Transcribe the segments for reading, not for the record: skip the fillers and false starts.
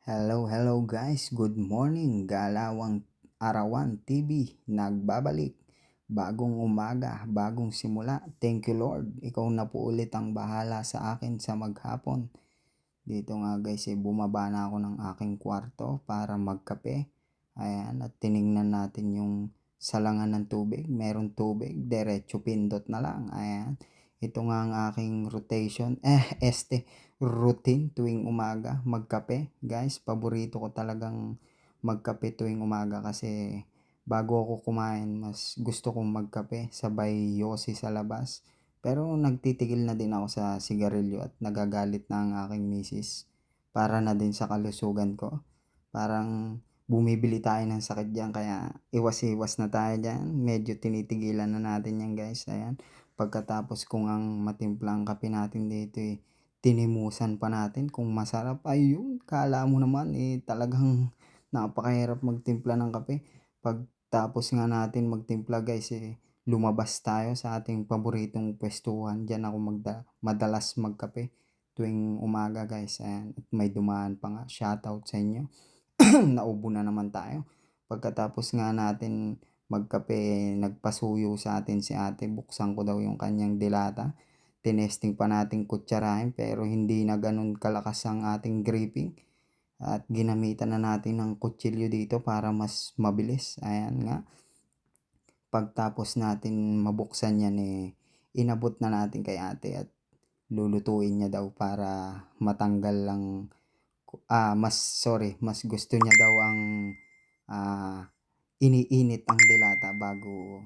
Hello guys, good morning. Galawang Arawan TV nagbabalik. Bagong umaga, bagong simula. Thank you Lord. Ikaw na po ulit ang bahala sa akin sa maghapon. Dito nga guys, bumaba na ako ng aking kwarto para magkape. Ayan, at tiningnan natin yung salangan ng tubig. Meron tubig, diretso pindot na lang. Ayan. Ito nga ang aking routine tuwing umaga, magkape. Guys, paborito ko talagang magkape tuwing umaga kasi bago ako kumain, mas gusto kong magkape sabay yosi sa labas. Pero nagtitigil na din ako sa sigarilyo at nagagalit na ang aking misis para na din sa kalusugan ko. Parang bumibili tayo ng sakit diyan kaya iwas-iwas na tayo diyan. Medyo tinitigilan na natin 'yan guys, ayan. Pagkatapos kung ang matimpla ang kape natin dito, tinimusan pa natin kung masarap. Ayun, akala mo naman, talagang napakahirap magtimpla ng kape. Pagtapos nga natin magtimpla guys, lumabas tayo sa ating paboritong puwestuhan. Diyan ako madalas magkape tuwing umaga guys, ayan. At may dumaan pa nga, shoutout sa inyo. Naubo na naman tayo. Pagkatapos nga natin magkape, nagpasuyo sa atin si ate, buksan ko daw yung kanyang dilata. Tinesting pa natin kutsarahin pero hindi na ganun kalakas ang ating gripping. At ginamitan na natin ng kutsilyo dito para mas mabilis. Ayan nga. Pagtapos natin mabuksan yan, inabot na natin kay ate at lulutuin niya daw para matanggal lang mas gusto niya daw ang ah, iniinit ang dilata bago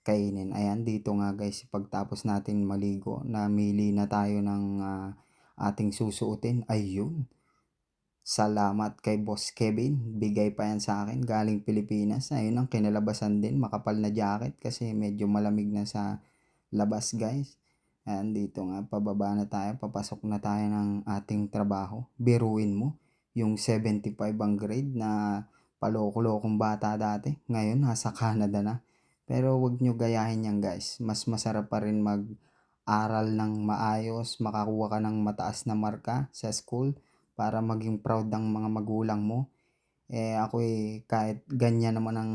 kainin. Ayan, dito nga guys, pagtapos natin maligo, namili na tayo ng ating susuotin. Ayun, salamat kay Boss Kevin. Bigay pa yan sa akin galing Pilipinas. Ayun ang kinalabasan din, makapal na jacket kasi medyo malamig na sa labas guys. Ayan, dito nga, pababa na tayo, papasok na tayo ng ating trabaho. Biruin mo, yung 75 ang grade na paloko-lokong bata dati, ngayon nasa Canada na. Pero wag nyo gayahin yan guys, mas masarap pa rin mag-aral ng maayos, makakuha ka ng mataas na marka sa school para maging proud ang mga magulang mo. Ako kahit ganyan naman ang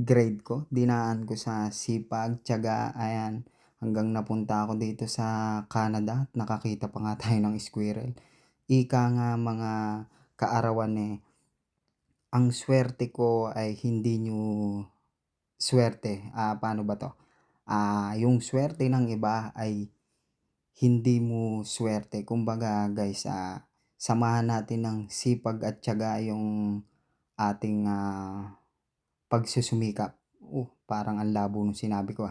grade ko, dinaan ko sa sipag, tiyaga, ayan. Hanggang napunta ako dito sa Canada at nakakita pa nga tayo ng squirrel. Ika nga mga kaarawan, ang swerte ko ay hindi nyo swerte. Paano ba to? Yung swerte ng iba ay hindi mo swerte. Kumbaga guys, samahan natin ng sipag at tiyaga yung ating pagsusumikap. Parang ang labo nung sinabi ko.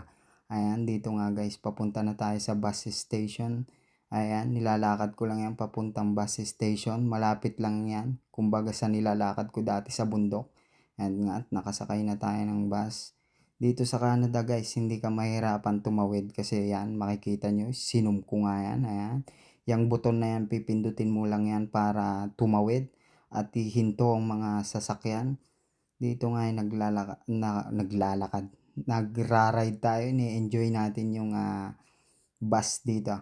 Ayan, dito nga guys, papunta na tayo sa bus station. Ayan, nilalakad ko lang yan papuntang bus station. Malapit lang yan. Kumbaga sa nilalakad ko dati sa bundok. Ayan nga, at nakasakay na tayo ng bus. Dito sa Canada guys, hindi ka mahirapan tumawid kasi yan, makikita nyo, sinum ko nga yan. Ayan, yung buton na yan, pipindutin mo lang yan para tumawid at ihinto ang mga sasakyan. Dito nga ay naglalakad, nagra-ride tayo, ni-enjoy natin yung bus dito.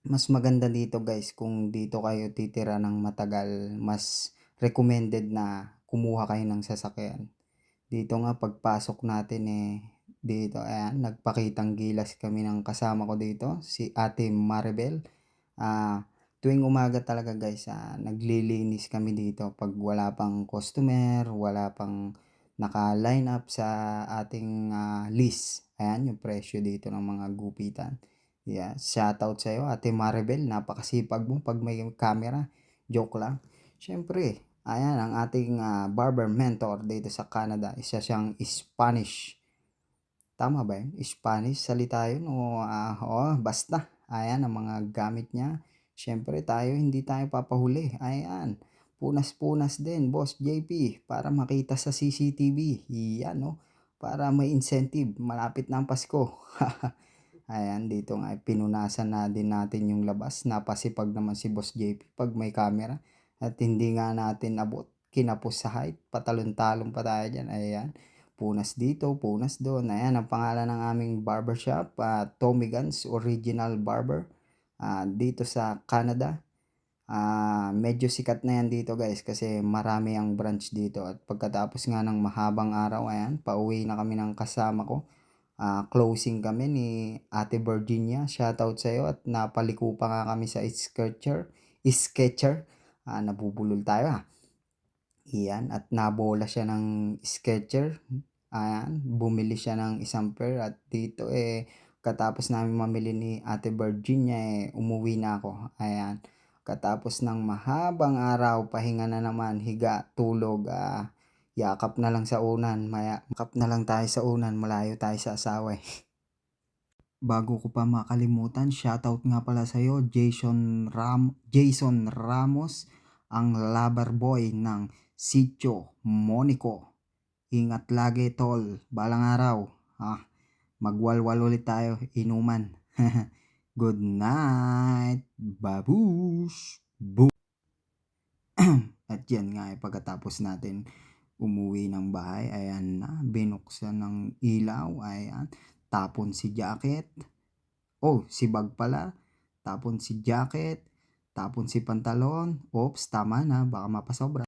Mas maganda dito guys kung dito kayo titira ng matagal, mas recommended na kumuha kayo ng sasakyan. Dito nga pagpasok natin, dito ayan, nagpakitang gilas kami ng kasama ko dito, si Ate Maribel. Tuwing umaga talaga guys, naglilinis kami dito pag wala pang customer, wala pang naka-line up sa ating list. Ayan yung presyo dito ng mga gupitan. Yeah, shoutout sa iyo Ate Maribel, napakasipag mo pag may camera. Joke lang. Siyempre, ayan ang ating barber mentor dito sa Canada. Isa siyang Spanish. Tama ba yun? Spanish salita yun basta. Ayan ang mga gamit niya. Siyempre tayo hindi tayo papahuli. Ayan. Punas-punas din, Boss JP, para makita sa CCTV. Yan, no? Para may incentive. Malapit na ang Pasko. Ayan, dito nga pinunasan na din natin yung labas. Napasipag naman si Boss JP pag may camera. At hindi nga natin abot. Kinapos sa height. Patalon-talon pa tayo dyan. Ayan. Punas dito, punas doon. Ayan, ang pangalan ng aming barbershop. Tommy Guns Original Barber. Dito sa Canada. Medyo sikat na yan dito guys kasi marami ang branch dito at pagkatapos nga ng mahabang araw, ayan, pauwi na kami ng kasama ko. Closing kami ni Ate Virginia, shoutout sa'yo, at napaliko pa nga kami sa Sketcher. Nabubulol tayo. Iyan, at nabola siya ng Sketcher. Ayan, bumili siya ng isang pair at dito katapos namin mamili ni Ate Virginia umuwi na ako. Ayan, katapos ng mahabang araw, pahinga na naman, higa, tulog, yakap na lang sa unan, yakap na lang tayo sa unan, malayo tayo sa asawa Bago ko pa makalimutan, shoutout nga pala sa'yo, Jason Ramos, ang lover boy ng Sitio Monico. Ingat lagi tol, balang araw. Magwalwal ulit tayo, inuman. Good night, babush. At yan nga pagkatapos natin umuwi ng bahay, ayan na, binuksan ng ilaw, ayan, tapon si jacket, si bag pala, tapon si jacket, tapon si pantalon, tama na, baka mapasobra.